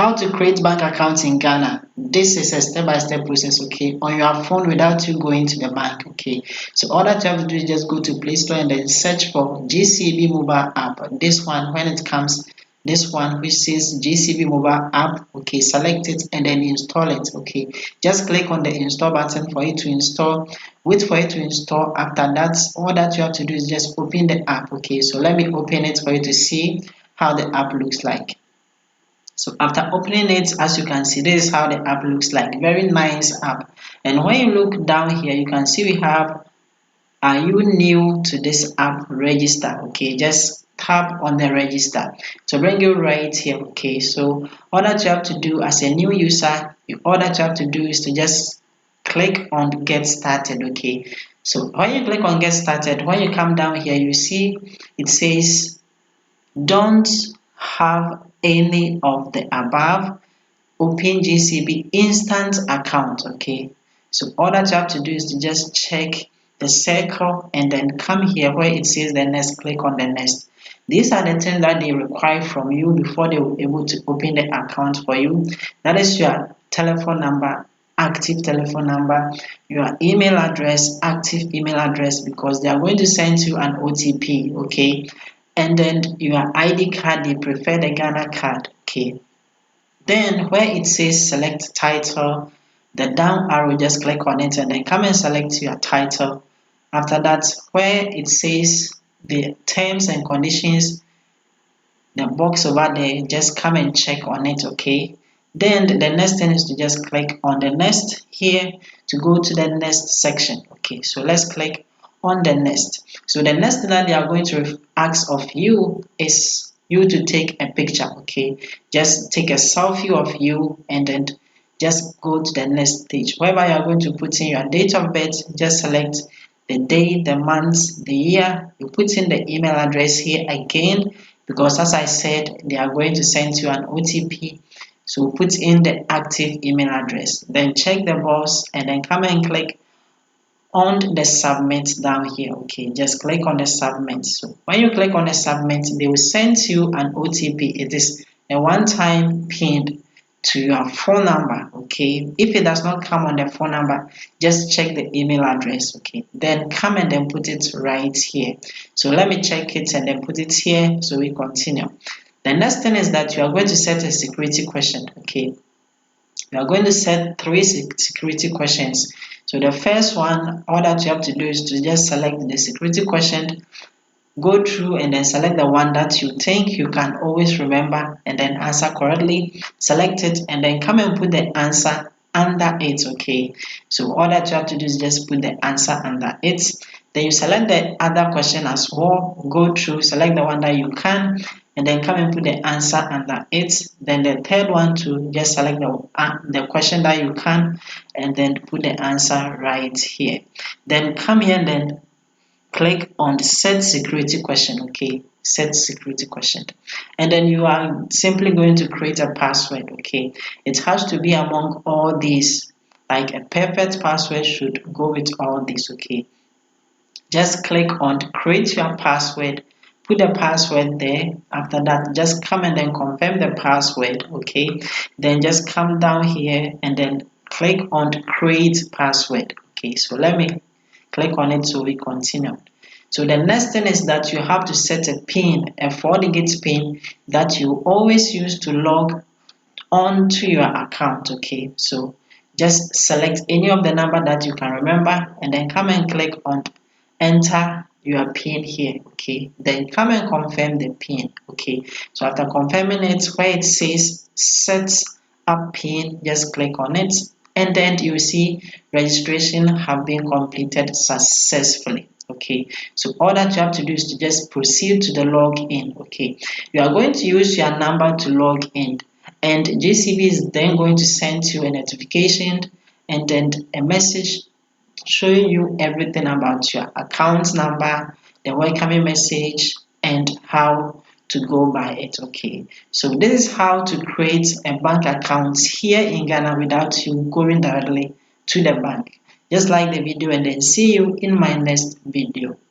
How to create bank accounts in Ghana. This is a step-by-step process, okay, on your phone without you going to the bank, okay. So all that you have to do is just go to Play Store and then search for GCB mobile app. This one, when it comes, this one which says GCB mobile app, okay, select it and then install it, okay. Just click on the install button for it to install. Wait for it to install. After that, all that you have to do is just open the app, okay. So let me open it for you to see how the app looks like. So after opening it, as you can see, this is how the app looks like. Very nice app. And when you look down here, you can see we have, are you new to this app, register, okay. Just tap on the register to bring you right here, okay. So all that you have to do as a new user, all that you have to do is to just click on get started, okay. So when you click on get started, when you come down here, you see it says don't have any of the above, open GCB instant account, okay. So all that you have to do is to just check the circle and then come here where it says the next, click on the next. These are the things that they require from you before they will be able to open the account for you. That is your telephone number, active telephone number, your email address, active email address, because they are going to send you an OTP, okay. And then your ID card, they prefer the Ghana card, okay. Then where it says select title, the down arrow, just click on it and then come and select your title. After that, where it says the terms and conditions, the box over there, just come and check on it, okay. Then the next thing is to just click on the next here to go to the next section, okay. So let's click on the next. So the next thing that they are going to ask of you is you to take a picture, okay. Just take a selfie of you and then just go to the next stage. Wherever you are going to put in your date of birth, just select the day, the month, the year. You put in the email address here again, because as I said, they are going to send you an OTP. So put in the active email address, then check the box and then come and click on the submit down here, okay. Just click on the submit. So when you click on the submit, they will send you an OTP. It is a one-time PIN to your phone number, okay. If it does not come on the phone number, just check the email address, okay. Then come and then put it right here. So let me check it and then put it here, so we continue. The next thing is that you are going to set a security question, okay. We are going to set 3 security questions. So the first one, all that you have to do is to just select the security question, go through and then select the one that you think you can always remember and then answer correctly. Select it and then come and put the answer under it, okay. So all that you have to do is just put the answer under it. Then you select the other question as well, go through, select the one that you can, and then come and put the answer under it. Then the third one to just select the question that you can and then put the answer right here. Then come here and then click on set security question, okay. Set security question, and then you are simply going to create a password, okay. It has to be among all these, like a perfect password should go with all these, okay. Just click on create your password, put the password there. After that, just come and then confirm the password, okay. Then just come down here and then click on create password, okay. So let me click on it so we continue. So the next thing is that you have to set a PIN, a 4-digit PIN that you always use to log on to your account, okay. So just select any of the number that you can remember and then come and click on enter your PIN here, okay. Then come and confirm the PIN, okay. So after confirming it, where it says set up PIN, just click on it and then you see registration have been completed successfully, okay. So all that you have to do is to just proceed to the login, okay. You are going to use your number to log in and GCB is then going to send you a notification and then a message showing you everything about your account number, the welcoming message, and how to go by it, okay. So this is how to create a bank account here in Ghana without you going directly to the bank. Just like the video and then see you in my next video.